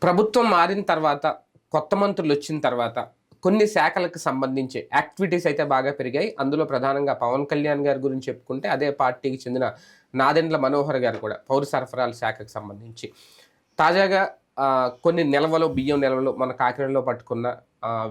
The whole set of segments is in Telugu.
ప్రభుత్వం మారిన తర్వాత, కొత్త మంత్రులు వచ్చిన తర్వాత కొన్ని శాఖలకు సంబంధించి యాక్టివిటీస్ అయితే బాగా పెరిగాయి. అందులో ప్రధానంగా పవన్ కళ్యాణ్ గారి గురించి చెప్పుకుంటే అదే పార్టీకి చెందిన నాదెండ్ల మనోహర్ గారు కూడా పౌర సరఫరాల శాఖకు సంబంధించి తాజాగా కొన్ని నిల్వలు బియ్యం నిల్వలు మన కాకినాడలో పట్టుకున్న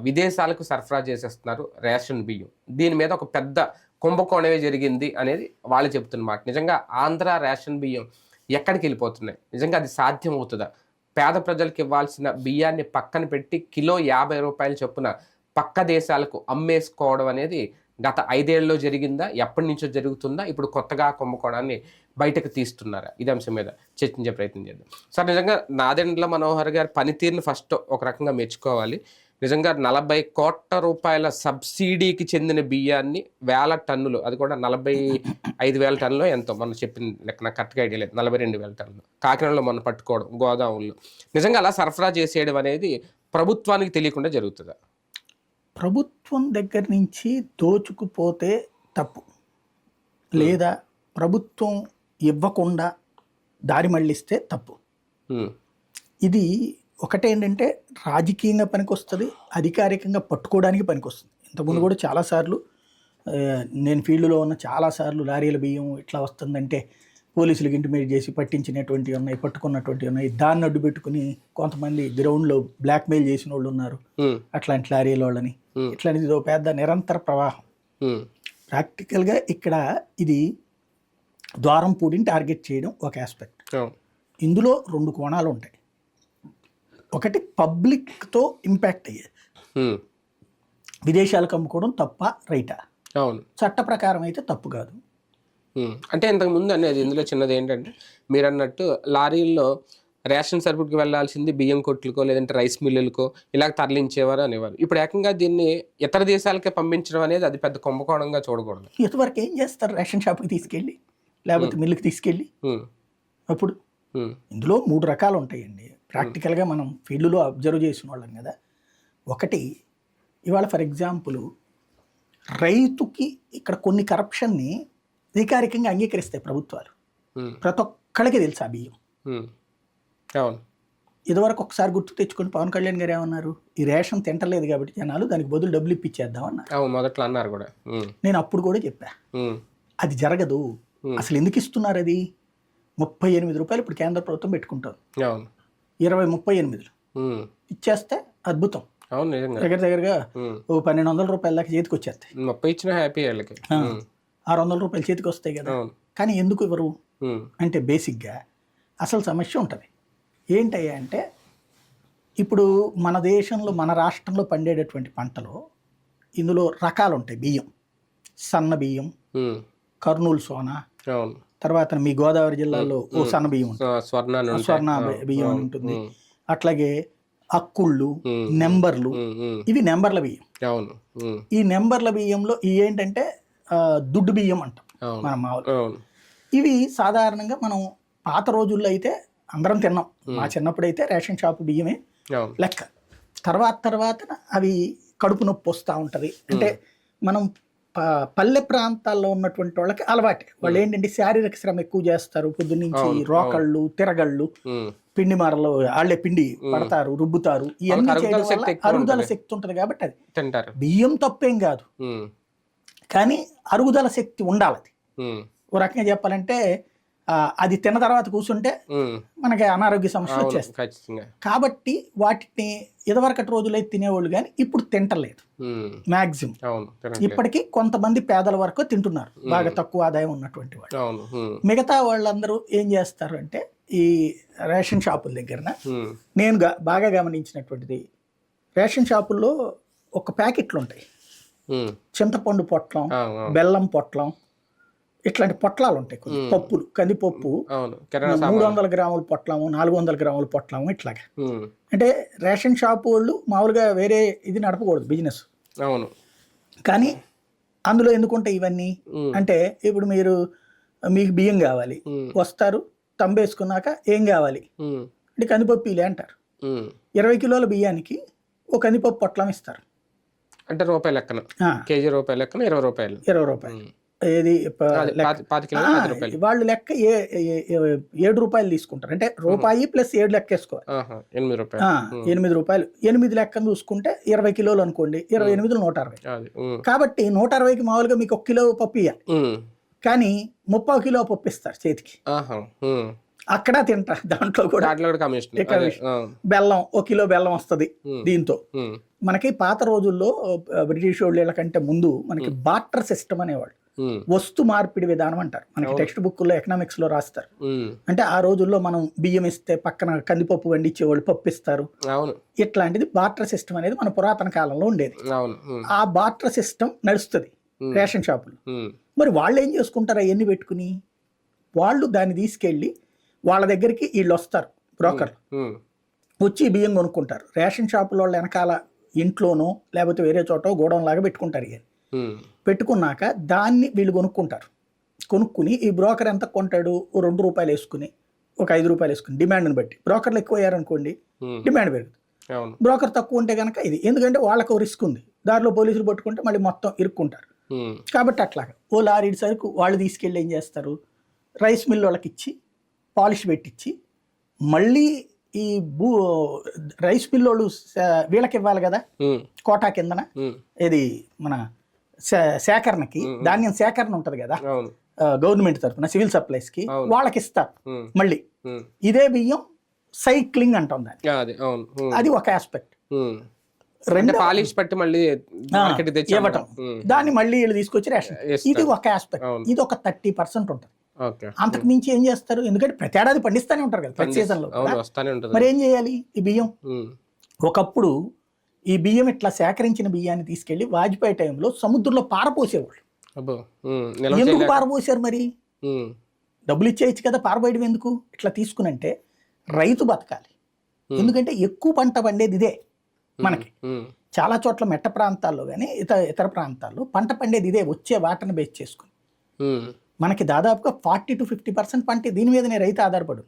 విదేశాలకు సరఫరా చేసేస్తున్నారు రేషన్ బియ్యం. దీని మీద ఒక పెద్ద కుంభకోణమే జరిగింది అనేది వాళ్ళు చెప్తున్నమాట. నిజంగా ఆంధ్ర రేషన్ బియ్యం ఎక్కడికి వెళ్ళిపోతున్నాయి? నిజంగా అది సాధ్యం అవుతుందా? పేద ప్రజలకు ఇవ్వాల్సిన బియ్యాన్ని పక్కన పెట్టి కిలో 50 రూపాయల చొప్పున పక్క దేశాలకు అమ్మేసుకోవడం అనేది గత 5 ఏళ్ళలో జరిగిందా? ఎప్పటి నుంచో జరుగుతుందా? ఇప్పుడు కొత్తగా కుంభకోణాన్ని బయటకు తీస్తున్నారా? ఇది అంశం మీద చర్చించే ప్రయత్నం చేద్దాం. సార్, నిజంగా నాదెండ్ల మనోహర్ గారి పనితీరుని ఫస్ట్ ఒక రకంగా మెచ్చుకోవాలి. నిజంగా 40 కోట్ల రూపాయల సబ్సిడీకి చెందిన బియ్యాన్ని 1000 టన్నులు, అది కూడా 45,000 టన్నులు ఎంతో మనం చెప్పిన లెక్క నాకు కరెక్ట్గా ఐడియా లేదు, 42,000 టన్నులు కాకినాడలో మనం పట్టుకోవడం గోదావరిలో. నిజంగా అలా సరఫరా చేసేయడం అనేది ప్రభుత్వానికి తెలియకుండా జరుగుతుందా? ప్రభుత్వం దగ్గర నుంచి దోచుకుపోతే తప్పు, లేదా ప్రభుత్వం ఇవ్వకుండా దారి మళ్ళిస్తే తప్పు. ఇది ఒకటేంటంటే రాజకీయంగా పనికొస్తుంది, అధికారికంగా పట్టుకోవడానికి పనికొస్తుంది. ఇంతకుముందు కూడా చాలాసార్లు నేను ఫీల్డ్లో ఉన్న చాలాసార్లు లారీల బియ్యం ఇట్లా వస్తుందంటే పోలీసులకు ఇంటిమేట్ చేసి పట్టించినటువంటివి ఉన్నాయి, పట్టుకున్నటువంటివి ఉన్నాయి. దాన్ని అడ్డు పెట్టుకుని కొంతమంది గ్రౌండ్లో బ్లాక్మెయిల్ చేసిన వాళ్ళు ఉన్నారు, అట్లాంటి లారీల వాళ్ళని. ఇట్లాంటిది ఒక పెద్ద నిరంతర ప్రవాహం. ప్రాక్టికల్గా ఇక్కడ ఇది ద్వారం పూడిని టార్గెట్ చేయడం ఒక ఆస్పెక్ట్. ఇందులో 2 కోణాలు ఉంటాయి. ఒకటి పబ్లిక్తో ఇంపాక్ట్ అయ్యేది, విదేశాలకు అమ్ముకోవడం తప్ప రైటా? అవును, చట్ట ప్రకారం అయితే తప్పు కాదు. అంటే ఇంతకుముందు అనేది ఇందులో చిన్నది ఏంటంటే మీరు అన్నట్టు లారీల్లో రేషన్ సరుకుకి వెళ్ళాల్సింది బియ్యం కొట్లకో లేదంటే రైస్ మిల్లులకో ఇలా తరలించేవారు అనేవారు. ఇప్పుడు ఏకంగా దీన్ని ఇతర దేశాలకే పంపించడం అనేది అది పెద్ద కుంభకోణంగా చూడకూడదు. ఇంతవరకు ఏం చేస్తారు? రేషన్ షాప్కి తీసుకెళ్ళి లేకపోతే మిల్లుకి తీసుకెళ్ళి. అప్పుడు ఇందులో 3 రకాలు ఉంటాయండి. ప్రాక్టికల్గా మనం ఫీల్డ్లో అబ్జర్వ్ చేసిన వాళ్ళం కదా. ఒకటి, ఇవాళ ఫర్ ఎగ్జాంపుల్ రైతుకి ఇక్కడ కొన్ని కరప్షన్ని అధికారికంగా అంగీకరిస్తాయి ప్రభుత్వాలు. ప్రతి ఒక్కళ్ళకి తెలుసు ఆ బియ్యం. అవును, ఇదివరకు ఒకసారి గుర్తు తెచ్చుకొని పవన్ కళ్యాణ్ గారు ఏమన్నారు? ఈ రేషన్ తింటలేదు కాబట్టి జనాలు దానికి బదులు డబ్బులు ఇప్పించేద్దాం అన్నారు. మొదట్లో అన్నారు కూడా. నేను అప్పుడు కూడా చెప్పా అది జరగదు. అసలు ఎందుకు ఇస్తున్నారు? అది 38 రూపాయలు ఇప్పుడు కేంద్ర ప్రభుత్వం పెట్టుకుంటారు. 20-38 ఇచ్చేస్తే అద్భుతం. దగ్గరగా 1,200 రూపాయల దాకా చేతికి వచ్చేస్తాయి. 30 ఇచ్చిన హ్యాపీ. 600 రూపాయలు చేతికి వస్తాయి కదా. కానీ ఎందుకు ఇవ్వరు అంటే బేసిక్గా అసలు సమస్య ఉంటుంది. ఏంటయ్యా అంటే ఇప్పుడు మన దేశంలో మన రాష్ట్రంలో పండేటటువంటి పంటలో ఇందులో రకాలు ఉంటాయి. బియ్యం, సన్న బియ్యం, కర్నూలు సోనా, తర్వాత మీ గోదావరి జిల్లాలో ఓ సన్న బియ్యం ఉంటుంది, స్వర్ణ బియ్యం అని ఉంటుంది. అట్లాగే అక్కుళ్ళు, నెంబర్లు, ఇవి నెంబర్ల బియ్యం. ఈ నెంబర్ల బియ్యంలో ఇవి ఏంటంటే దుడ్డు బియ్యం అంటాం మనం మామూలు. ఇవి సాధారణంగా మనం పాత రోజుల్లో అయితే అందరం తిన్నాం. మా చిన్నప్పుడు అయితే రేషన్ షాపు బియ్యమే లెక్క. తర్వాత అవి కడుపు నొప్పి వస్తూ ఉంటుంది. అంటే మనం పల్లె ప్రాంతాల్లో ఉన్నటువంటి వాళ్ళకి అలవాటే. వాళ్ళు ఏంటంటే శారీరక శ్రమ ఎక్కువ చేస్తారు. పొద్దున్నుంచి రోకళ్ళు, తిరగళ్ళు, పిండి మారలు వాళ్ళే పిండి పడతారు, రుబ్బుతారు. ఇవన్నీ చేయడం వల్ల అరుగుదల శక్తి ఉంటుంది కాబట్టి అది బియ్యం తప్పేం కాదు. కానీ అరుగుదల శక్తి ఉండాలి. అది ఓ రకంగా చెప్పాలంటే అది తిన్న తర్వాత కూర్చుంటే మనకి అనారోగ్య సమస్యలు వచ్చేస్తాయి. కాబట్టి వాటిని ఇదివరకటి రోజులైతే తినేవాళ్ళు, కానీ ఇప్పుడు తింటలేదు మ్యాక్సిమం. ఇప్పటికీ కొంతమంది పేదల వరకు తింటున్నారు, బాగా తక్కువ ఆదాయం ఉన్నటువంటి వాళ్ళు. మిగతా వాళ్ళందరూ ఏం చేస్తారు అంటే ఈ రేషన్ షాపుల దగ్గర నేను బాగా గమనించినటువంటిది, రేషన్ షాపుల్లో ఒక ప్యాకెట్లు ఉంటాయి. చింతపండు పొట్లం, బెల్లం పొట్లం, ఇట్లాంటి పొట్లాలు ఉంటాయి. పప్పులు, కందిపప్పు 300 గ్రాముల పొట్లము, 400 గ్రాముల పొట్లము, ఇట్లాగా. అంటే రేషన్ షాపు వాళ్ళు మామూలుగా వేరే ఇది నడపకూడదు బిజినెస్. కానీ అందులో ఎందుకుంటాయి ఇవన్నీ అంటే ఇప్పుడు మీకు బియ్యం కావాలి, వస్తారు, తంబేసుకున్నాక ఏం కావాలి అంటే కందిపప్పు ఇలే అంటారు. 20 కిలోల బియ్యానికి ఒక కందిపప్పు పొట్లం ఇస్తారు. అంటే రూపాయల లెక్కన, కేజీ రూపాయల లెక్కన 20 రూపాయలు. ఏది అది పాతి కిలో 10 రూపాయలు. వాళ్ళు లెక్క 7 రూపాయలు తీసుకుంటారు. అంటే రూపాయి ప్లస్ 7 లెక్కేసుకోవాలి. 8 రూపాయలు. 8 రూపాయలు. 8 లెక్కను చూసుకుంటే 20 కిలోలు అనుకోండి. 28 160. కాబట్టి 160కి మామూలుగా మీకు 1 కిలో పప్పు ఇవ్వాలి, కానీ 30 కిలో పప్పు ఇస్తారు చేతికి. అక్కడ తింటారు. దాంట్లో కూడా బెల్లం 1 కిలో బెల్లం వస్తుంది. దీంతో మనకి పాత రోజుల్లో బ్రిటిష్ వాళ్ళ కంటే ముందు మనకి బార్టర్ సిస్టమ్ అనేవాళ్ళు, వస్తు మార్పిడి విధానం అంటారు. మనకి టెక్స్ట్ బుక్ లో ఎకనామిక్స్ లో రాస్తారు. అంటే ఆ రోజుల్లో మనం బియ్యం ఇస్తే పక్కన కందిపప్పు వండించేవాళ్ళు పప్పు ఇస్తారు. ఇట్లాంటిది బార్టర్ సిస్టమ్ అనేది మన పురాతన కాలంలో ఉండేది. ఆ బార్టర్ సిస్టమ్ నడుస్తుంది రేషన్ షాపులు. మరి వాళ్ళు ఏం చేసుకుంటారు? అవన్నీ పెట్టుకుని వాళ్ళు దాన్ని తీసుకెళ్ళి వాళ్ళ దగ్గరికి వీళ్ళు వస్తారు, బ్రోకర్లు వచ్చి బియ్యం కొనుక్కుంటారు. రేషన్ షాపుల వాళ్ళు వెనకాల ఇంట్లోనో లేకపోతే వేరే చోట గోడౌన్ లాగా పెట్టుకుంటారు. ఇక పెట్టుకున్నాక దాన్ని వీళ్ళు కొనుక్కుని ఈ బ్రోకర్ ఎంత కొంటాడు? 2 రూపాయలు వేసుకుని, ఒక 5 రూపాయలు వేసుకుని, డిమాండ్ని బట్టి. బ్రోకర్లు ఎక్కువ అయ్యారనుకోండి డిమాండ్ పెరుగుతుంది. బ్రోకర్ తక్కువ ఉంటే కనుక ఇది, ఎందుకంటే వాళ్ళకు రిస్క్ ఉంది, దారిలో పోలీసులు పట్టుకుంటే మళ్ళీ మొత్తం ఇరుక్కుంటారు. కాబట్టి అట్లాగా ఓ లారీ సరుకు వాళ్ళు తీసుకెళ్ళి ఏం చేస్తారు? రైస్ మిల్ వాళ్ళకి ఇచ్చి పాలిష్ పెట్టించి మళ్ళీ ఈ రైస్ మిల్ వాళ్ళు వీళ్ళకి ఇవ్వాలి కదా కోటా కిందన, ఇది మన సేకరణకి, ధాన్యం సేకరణ ఉంటది కదా గవర్నమెంట్ తరఫున సివిల్ సప్లైస్ కి, వాళ్ళకి ఇస్తారు. మళ్ళీ ఇదే బియ్యం సైక్లింగ్ అంటాం దాన్ని. అది ఒక ఆస్పెక్ట్. పాలిష్ పట్టి మళ్ళీ ఇవ్వటం, దాన్ని మళ్ళీ వీళ్ళు తీసుకొచ్చి రేషన్. ఇది ఒక ఆస్పెక్ట్. ఇది ఒక 30% ఉంటుంది. అంతకు మించి ఏం చేస్తారు? ఎందుకంటే ప్రతి ఏడాది పండిస్తానే ఉంటారు కదా ప్రతి సీజన్ లో. మరి ఏం చేయాలి? ఈ బియ్యం ఒకప్పుడు ఈ బియ్యం ఇట్లా సేకరించిన బియ్యాన్ని తీసుకెళ్లి వాజ్పేయి టైంలో సముద్రంలో పారపోసేవాళ్ళు. ఎందుకు పారపోసారు? మరి డబ్బులు ఇచ్చేయచ్చు కదా, పారబోయడం ఎందుకు? ఇట్లా తీసుకునంటే రైతు బతకాలి. ఎందుకంటే ఎక్కువ పంట పండేది ఇదే. మనకి చాలా చోట్ల మెట్ట ప్రాంతాల్లో కానీ ఇతర ప్రాంతాల్లో పంట పండేది ఇదే, వచ్చే వాటను బేస్ చేసుకుని. మనకి దాదాపుగా 40 to 50% పంట దీని మీదనే రైతు ఆధారపడు.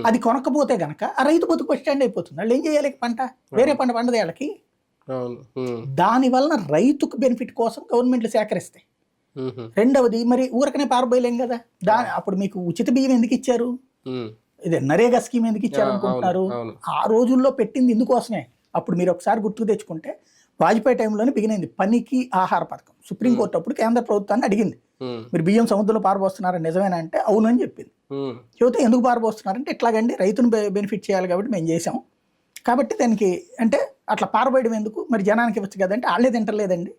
అది కొనకపోతే గనక ఆ రైతు బతుకు స్టాండ్ అయిపోతుంది. వాళ్ళు ఏం చేయాలి? పంట వేరే పంట పండదు వాళ్ళకి. దాని వలన రైతుకు బెనిఫిట్ కోసం గవర్నమెంట్లు సేకరిస్తాయి. రెండవది, మరి ఊరకనే పారబోయలేం కదా. అప్పుడు మీకు ఉచిత బియ్యం ఎందుకు ఇచ్చారు? ఇదే నరేగా స్కీమ్ ఎందుకు ఇచ్చారు అనుకుంటున్నారు? ఆ రోజుల్లో పెట్టింది ఇందుకోసమే. అప్పుడు మీరు ఒకసారి గుర్తుకు తెచ్చుకుంటే వాజ్పేయి టైంలోనే బిగినైంది పనికి ఆహార పథకం. సుప్రీంకోర్టు అప్పుడు కేంద్ర ప్రభుత్వాన్ని అడిగింది, మీరు బియ్యం సముద్రంలో పారబోస్తున్నారని నిజమేనా అంటే అవునని చెప్పింది. చెబితే ఎందుకు పారబోస్తున్నారంటే ఇట్లాగండి రైతును బెనిఫిట్ చేయాలి కాబట్టి మేము చేసాం, కాబట్టి దానికి అంటే అట్లా పారబోయడం ఎందుకు, మరి జనానికి ఇవ్వచ్చు కదంటే వాళ్ళే తింటలేదండి.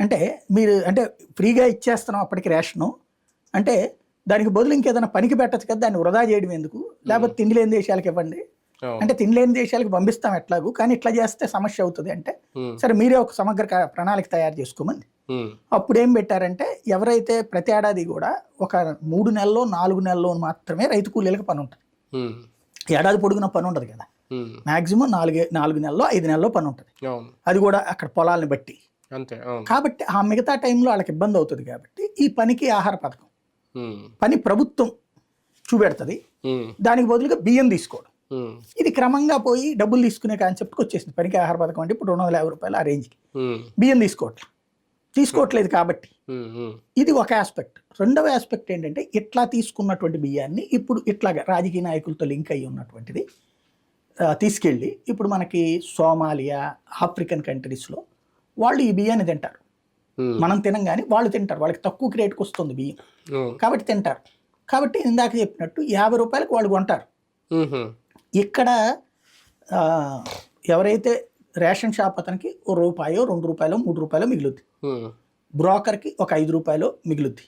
అంటే మీరు అంటే ఫ్రీగా ఇచ్చేస్తున్నాం అప్పటికి రేషను, అంటే దానికి బదులు ఇంకేదైనా పనికి పెట్టచ్చు కదా, దాన్ని వృధా చేయడం ఎందుకు? లేకపోతే తిండి లేని దేశాలకు ఇవ్వండి అంటే తిండి లేని దేశాలకు పంపిస్తాం ఎట్లాగూ, కానీ ఇట్లా చేస్తే సమస్య అవుతుంది అంటే సరే మీరే ఒక సమగ్ర ప్రణాళిక తయారు చేసుకోమంది. అప్పుడు ఏం పెట్టారంటే ఎవరైతే ప్రతి ఏడాది కూడా ఒక 3 నెలల్లో 4 నెలల్లో మాత్రమే రైతు కూలీలకు పని ఉంటుంది. ఏడాది పొడుగున పని ఉండదు కదా, మాక్సిమం 4 నెలల్లో 5 నెలల్లో పని ఉంటుంది. అది కూడా అక్కడ పొలాలను బట్టి. కాబట్టి ఆ మిగతా టైంలో వాళ్ళకి ఇబ్బంది అవుతుంది. కాబట్టి ఈ పనికి ఆహార పథకం పని ప్రభుత్వం చూపెడుతుంది, దానికి బదులుగా బియ్యం తీసుకోవడం. ఇది క్రమంగా పోయి డబ్బులు తీసుకునే కాన్సెప్ట్కి వచ్చేసింది. పనికి ఆహార పథకం అంటే ఇప్పుడు 250 రూపాయలు ఆ రేంజ్కి. బియ్యం తీసుకోవట్లేదు కాబట్టి ఇది ఒక ఆస్పెక్ట్. రెండవ ఆస్పెక్ట్ ఏంటంటే ఇట్లా తీసుకున్నటువంటి బియ్యాన్ని ఇప్పుడు ఇట్లాగా రాజకీయ నాయకులతో లింక్ అయ్యి ఉన్నటువంటిది తీసుకెళ్ళి ఇప్పుడు మనకి సోమాలియా, ఆఫ్రికన్ కంట్రీస్లో వాళ్ళు ఈ బియ్యాన్ని తింటారు. మనం తినం కానీ వాళ్ళు తింటారు, వాళ్ళకి తక్కువ రేటుకి వస్తుంది బియ్యం కాబట్టి తింటారు. కాబట్టి ఇందాక చెప్పినట్టు 50 రూపాయలకు వాళ్ళు కొంటారు. ఇక్కడ ఎవరైతే రేషన్ షాప్ అతనికి ₹1, ₹2, ₹3 మిగులుద్ది, బ్రోకర్కి ఒక ₹5 మిగులుద్ది.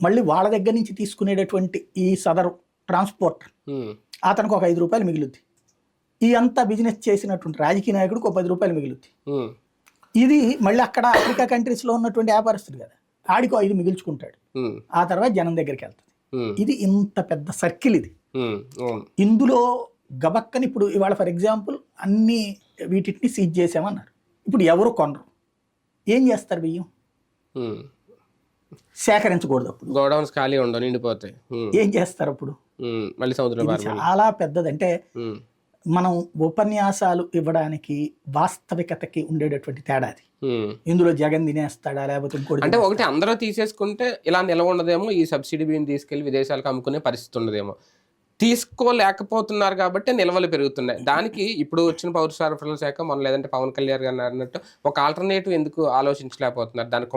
మళ్ళీ వాళ్ళ దగ్గర నుంచి తీసుకునేటటువంటి ఈ సదరు ట్రాన్స్పోర్ట్ అతనికి ఒక ₹5 మిగులుద్ది. ఈ అంతా బిజినెస్ చేసినటువంటి రాజకీయ నాయకుడికి ఒక ₹10 మిగులుద్ది. ఇది మళ్ళీ అక్కడ ఆఫ్రికా కంట్రీస్లో ఉన్నటువంటి వ్యాపారస్తుడు కదా, ఆడికి 5 మిగుల్చుకుంటాడు. ఆ తర్వాత జనం దగ్గరికి వెళ్తుంది. ఇది ఇంత పెద్ద సర్కిల్ ఇది. ఇందులో గబక్కని ఇప్పుడు ఇవాళ ఫర్ ఎగ్జాంపుల్ అన్ని వీటిని సీజ్ చేసామన్నారు. ఇప్పుడు ఎవరు కొనరు, ఏం చేస్తారు? బియ్యం సేకరించకూడదు, అప్పుడు గోడౌన్స్ ఖాళీ ఉండవు, నిండిపోతాయి. ఏం చేస్తారు అప్పుడు? మళ్ళీ సముద్రం. చాలా పెద్దది. అంటే మనం ఉపన్యాసాలు ఇవ్వడానికి వాస్తవికతకి ఉండేటటువంటి తేడా అది. ఇందులో జగన్ తినేస్తాడా లేకపోతే ఇంకోటి అంటే ఒకటి అందరూ తీసేసుకుంటే ఇలా నిలవ ఉండదేమో, ఈ సబ్సిడీ బియ్యం తీసుకెళ్లి విదేశాలకు అమ్ముకునే పరిస్థితి ఉండదేమో. తీసుకోలేకపోతున్నారు కాబట్టి నిల్వలు పెరుగుతున్నాయి. దానికి ఇప్పుడు వచ్చిన పౌర సరఫరాల శాఖ మొన్న లేదంటే పవన్ కళ్యాణ్ గారు అన్నట్టు ఒక ఆల్టర్నేటివ్ ఎందుకు ఆలోచించలేకపోతున్నారు? దాని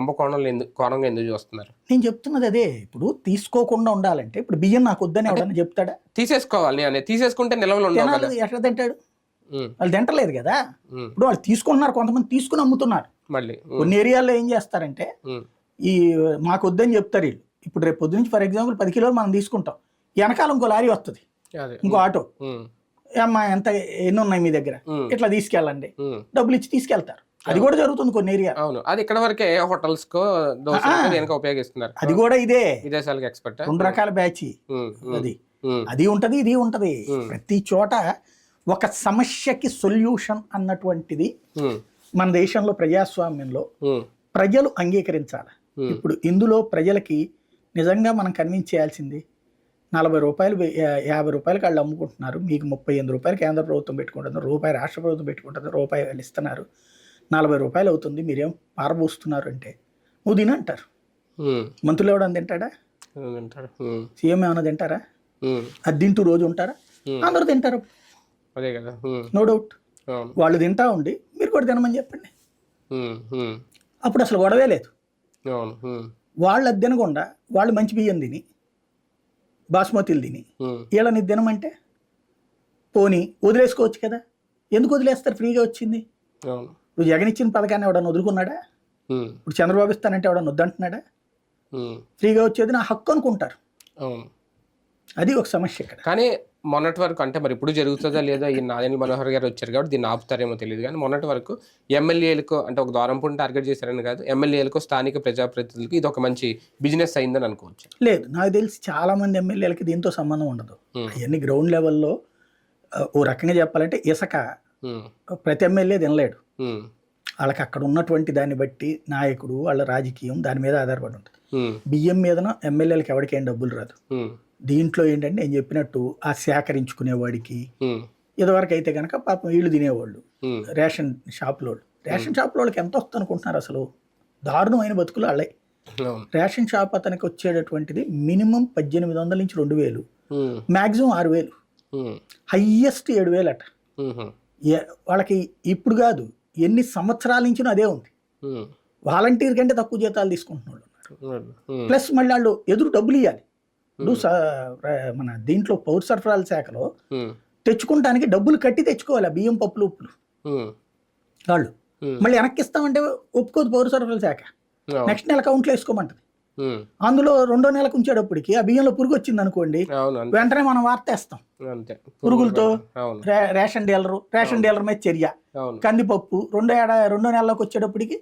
కోణంగా ఎందుకు చూస్తున్నారు? నేను చెప్తున్నది అదే. ఇప్పుడు తీసుకోకుండా ఉండాలంటే ఇప్పుడు బియ్యం నాకు వద్దని ఎవడన్నా చెప్తాడా? తీసేసుకోవాలి అని. తీసేసుకుంటే నిల్వలు ఉండవు కదా. ఎట్లా తింటాడు? వాళ్ళు తింటలేదు కదా. ఇప్పుడు వాళ్ళు తీసుకుంటున్నారు, కొంతమంది తీసుకుని అమ్ముతున్నారు. మళ్ళీ కొన్ని ఏరియాల్లో ఏం చేస్తారంటే ఈ మాకు వద్దని చెప్తారు వీళ్ళు. ఇప్పుడు రేపు పొద్దు నుంచి ఫర్ ఎగ్జాంపుల్ 10 కిలోలు మనం తీసుకుంటాం, వెనకాల ఇంకో లారీ వస్తుంది, ఇంకో ఆటో, అమ్మా ఎంత ఎన్ని ఉన్నాయి మీ దగ్గర, ఇట్లా తీసుకెళ్ళండి, డబ్బులు ఇచ్చి తీసుకెళ్తారు. అది కూడా జరుగుతుంది కొన్ని ఏరియా. అవును, అది ఇక్కడ వరకే హోటల్స్ కో ఉపయోగిస్తున్నారు. అది కూడా ఇదే విదేశాలకు ఎక్స్పెక్ట్ 2 రకాల బ్యాచ్. అది ఉంటది, ఇది ఉంటది. ప్రతి చోట ఒక సమస్యకి సొల్యూషన్ అన్నటువంటిది మన దేశంలో ప్రజాస్వామ్యంలో ప్రజలు అంగీకరించాలి. ఇప్పుడు ఇందులో ప్రజలకి నిజంగా మనం కన్విన్స్ చేయాల్సింది 40 రూపాయలు 50 రూపాయలకి వాళ్ళు అమ్ముకుంటున్నారు, మీకు 38 రూపాయలు కేంద్ర ప్రభుత్వం పెట్టుకుంటుంది, రూపాయి రాష్ట్ర ప్రభుత్వం పెట్టుకుంటుంది, రూపాయి వాళ్ళు ఇస్తున్నారు, 40 రూపాయలు అవుతుంది, మీరేం పారబోస్తున్నారు అంటే నువ్వు తినంటారు. మంత్రులు ఎవడని తింటాడా? సీఎం ఏమైనా తింటారా? అది తింటూ రోజు ఉంటారా? అందరూ తింటారు, అదే కదా, నో డౌట్. వాళ్ళు తింటా ఉండి మీరు కూడా తినమని చెప్పండి, అప్పుడు అసలు గొడవే లేదు. వాళ్ళు అది తినకుండా వాళ్ళు మంచి బియ్యం తిని బాస్మతిలు తిని వీళ్ళని తినమంటే పోనీ వదిలేసుకోవచ్చు కదా. ఎందుకు వదిలేస్తారు? ఫ్రీగా వచ్చింది. ఇప్పుడు జగన్ ఇచ్చిన పథకాన్ని ఎవడన్నా వదులుకున్నాడా? ఇప్పుడు చంద్రబాబు ఇస్తానంటే ఎవడన్నా వద్దంటున్నాడా? ఫ్రీగా వచ్చేది నా హక్కు అనుకుంటారు. అది ఒక సమస్య ఇక్కడ. కానీ మొన్నటి వరకు అంటే మరి ఇప్పుడు జరుగుతుందా లేదా, ఈ నాదెండ్ల మనోహర్ గారు వచ్చారు కాబట్టి దీన్ని ఆపుతారేమో తెలియదు. కానీ మొన్నటి వరకు ఎమ్మెల్యేలకు అంటే ఒక ద్వారంపూడిని టార్గెట్ చేశారని కాదు, ఎమ్మెల్యేలకు స్థానిక ప్రజాప్రతినిధులకు ఇది ఒక మంచి బిజినెస్ అయిందని అనుకోవచ్చు. లేదు, నాకు తెలిసి చాలా మంది ఎమ్మెల్యేలకి దీంతో సంబంధం ఉండదు. అవన్నీ గ్రౌండ్ లెవెల్లో ఓ రకంగా చెప్పాలంటే ఇసుక ప్రతి ఎమ్మెల్యే తినలేడు. వాళ్ళకి అక్కడ ఉన్నటువంటి దాన్ని బట్టి నాయకుడు వాళ్ళ రాజకీయం దాని మీద ఆధారపడి ఉంటుంది. బియ్యం మీదన ఎమ్మెల్యేలకు ఎవరికేం డబ్బులు రాదు. దీంట్లో ఏంటంటే నేను చెప్పినట్టు ఆ సేకరించుకునేవాడికి ఇదివరకు అయితే కనుక పాపం వీళ్ళు తినేవాళ్ళు, రేషన్ షాపులో వాళ్ళకి ఎంత వస్తుంది అనుకుంటున్నారు? అసలు దారుణమైన బతుకులు వాళ్ళే. రేషన్ షాప్ అతనికి వచ్చేటటువంటిది మినిమం 1800 నుంచి 2000, మ్యాక్సిమం 6000, హయ్యెస్ట్ 7000 అట. వాళ్ళకి ఇప్పుడు కాదు ఎన్ని సంవత్సరాల నుంచి అదే ఉంది. వాలంటీర్ కంటే తక్కువ జీతాలు తీసుకుంటున్న వాళ్ళు ఉన్నారు. ప్లస్ మళ్ళీ వాళ్ళు ఎదురు డబ్బులు ఇవ్వాలి. ఇప్పుడు మన దీంట్లో పౌర సరఫరాల శాఖలో తెచ్చుకుంటానికి డబ్బులు కట్టి తెచ్చుకోవాలి ఆ బియ్యం పప్పులు ఉప్పులు. వాళ్ళు మళ్ళీ వెనక్కి ఇస్తామంటే ఒప్పుకోదు పౌర సరఫరాల శాఖ. నెక్స్ట్ నెల అకౌంట్లో వేసుకోమంటది. అందులో 2వ నెలకు ఉంచేటప్పటికి ఆ బియ్యంలో పురుగు వచ్చింది అనుకోండి, వెంటనే మనం వార్త వేస్తాం పురుగులతో. రేషన్ డీలర్ మీద చర్య, కందిపప్పు 2వ నెలలోకి వచ్చేటప్పటికి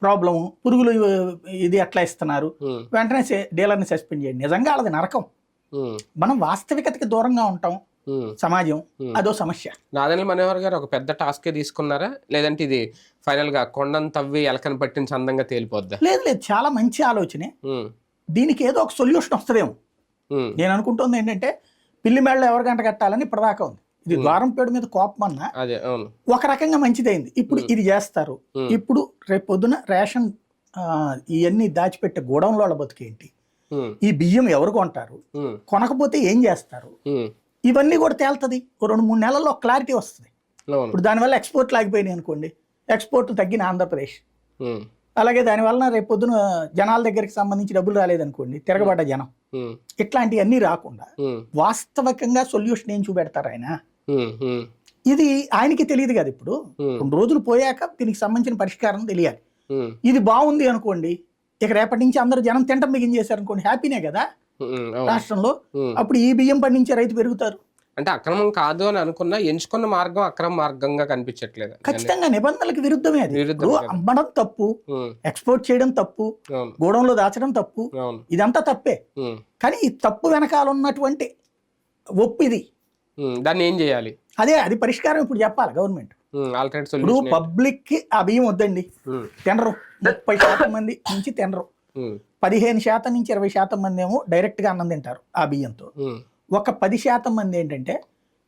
ప్రాబ్లము, పురుగులు ఇది ఎట్లా ఇస్తున్నారు, వెంటనే డీలర్ని సస్పెండ్ చేయండి. నిజంగా వాళ్ళది నరకం. మనం వాస్తవికతకి దూరంగా ఉంటాం సమాజం, అదో సమస్య. నాదెండ్ల మనోహర్ గారు ఒక పెద్ద టాస్కే తీసుకున్నారా, లేదంటే ఇది ఫైనల్ గా కొండను తవ్వి ఎలకని పట్టించి అందంగా తేలిపోద్దా? లేదు, చాలా మంచి ఆలోచనే. దీనికి ఏదో ఒక సొల్యూషన్ వస్తుందేమో. నేను అనుకుంటుంది ఏంటంటే పిల్లి మేడలో ఎవరి గంట కట్టాలని ఇప్పటిదాకా ఉంది. ఇది ద్వారంపేట మీద కోపం అన్నా ఒక రకంగా మంచిదైంది. ఇప్పుడు ఇది చేస్తారు. ఇప్పుడు రేపు పొద్దున రేషన్ ఇవన్నీ దాచిపెట్టే గోడౌన్లో వాళ్ళ బతుకేంటి, ఈ బియ్యం ఎవరు కొంటారు, కొనకపోతే ఏం చేస్తారు, ఇవన్నీ కూడా తేలుతుంది. 2-3 నెలల్లో క్లారిటీ వస్తుంది. ఇప్పుడు దానివల్ల ఎక్స్పోర్ట్లు ఆగిపోయినాయి అనుకోండి, ఎక్స్పోర్ట్ తగ్గిన ఆంధ్రప్రదేశ్. అలాగే దానివల్ల రేపు పొద్దున జనాల దగ్గరికి సంబంధించి డబ్బులు రాలేదనుకోండి, తిరగబడ్డ జనం. ఇట్లాంటివన్నీ రాకుండా వాస్తవికంగా సొల్యూషన్ ఏం చూపెడతారు ఆయన? ఇది ఆయనకి తెలియదు కదా. ఇప్పుడు 2 రోజులు పోయాక దీనికి సంబంధించిన పరిష్కారం తెలియాలి. ఇది బాగుంది అనుకోండి, ఇక రేపటి నుంచి అందరూ జనం తింటం బిగించేశారు అనుకోండి, హ్యాపీనే కదా రాష్ట్రంలో. అప్పుడు ఈ బియ్యం పండించే రైతు పెరుగుతారు. అంటే అక్రమం కాదు అని అనుకున్నా ఎంచుకున్న మార్గం అక్రమ మార్గంగా కనిపించట్లేదు. ఖచ్చితంగా నిబంధనలకు విరుద్ధమే. అది అమ్మడం తప్పు, ఎక్స్పోర్ట్ చేయడం తప్పు, గోడంలో దాచడం తప్పు, ఇదంతా తప్పే. కానీ ఈ తప్పు వెనకాల ఉన్నటువంటి ఒప్పిది, దాన్ని ఏం చేయాలి, అది పరిష్కారం ఇప్పుడు చెప్పాలి గవర్నమెంట్. ఇప్పుడు పబ్లిక్ కి ఆ బియ్యం వద్దండి, తినరు. 30% మంది నుంచి తినరు. 15% నుంచి 20% మంది ఏమో డైరెక్ట్ గా అన్నం తింటారు ఆ బియ్యంతో. ఒక 10% మంది ఏంటంటే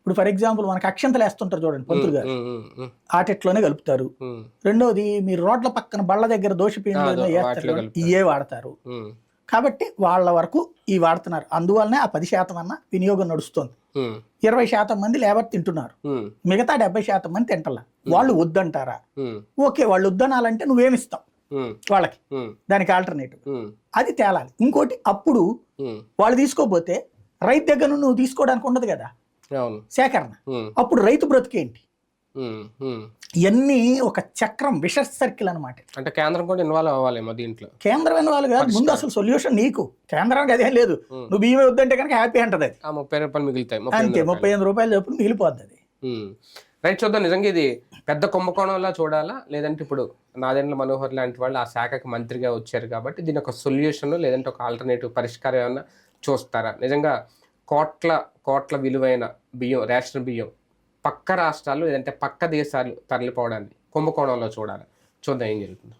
ఇప్పుడు ఫర్ ఎగ్జాంపుల్ మనకి అక్షంతలు వేస్తుంటారు చూడండి పంతులు గారు, ఉమ్. ఆటెట్లోనే కలుపుతారు. ఉమ్. రెండోది మీరు రోడ్ల పక్కన బళ్ళ దగ్గర దోషపిండి వేస్తారు, ఇవే వాడతారు. ఉమ్. కాబట్టి వాళ్ళ వరకు ఇవి వాడుతున్నారు, అందువల్లనే ఆ 10% అన్న వినియోగం నడుస్తుంది. 20% మంది లేబర్ తింటున్నారు, మిగతా 70% మంది తింటలా. వాళ్ళు వద్దంటారా? ఓకే, వాళ్ళు వద్దనాలంటే నువ్వేమిస్తావు వాళ్ళకి, దానికి ఆల్టర్నేటివ్ అది తేలాలి. ఇంకోటి, అప్పుడు వాళ్ళు తీసుకోపోతే రైతు దగ్గర నువ్వు తీసుకోవడానికి ఉండదు కదా సేకరణ, అప్పుడు రైతు బ్రతికేంటి? ఇవన్నీ ఒక చక్రం, విషస్ సర్కిల్ అనమాట. అంటే కేంద్రం కూడా ఇన్వాల్వ్ అవ్వాలేమో దీంట్లో. కేంద్రం ఇన్వాల్వ్ కాదు, ముందు అసలు సొల్యూషన్ నీకు, కేంద్రానికి అదేం లేదు. నువ్వు బియ్యం వద్దంటే కనుక హ్యాపీ అంటది, అది 30 రూపాయలు మిగులుతాయి, అంతే. 35 రూపాయలు చెప్పుడు మిగిలిపోద్ది అది. రైట్, చూద్దాం. నిజంగా ఇది పెద్ద కుంభకోణంలా చూడాలా, లేదంటే ఇప్పుడు నాదెండ్ల మనోహర్ లాంటి వాళ్ళు ఆ శాఖకి మంత్రిగా వచ్చారు కాబట్టి దీని ఒక సొల్యూషన్ లేదంటే ఒక ఆల్టర్నేటివ్ పరిష్కారం ఏమన్నా చూస్తారా? నిజంగా కోట్ల విలువైన బియ్యం, రేషన్ బియ్యం పక్క రాష్ట్రాలు లేదంటే పక్క దేశాలు తరలిపోవడాన్ని కుంభకోణంలో చూడాలి. చూద్దాం ఏం జరుగుతుంది.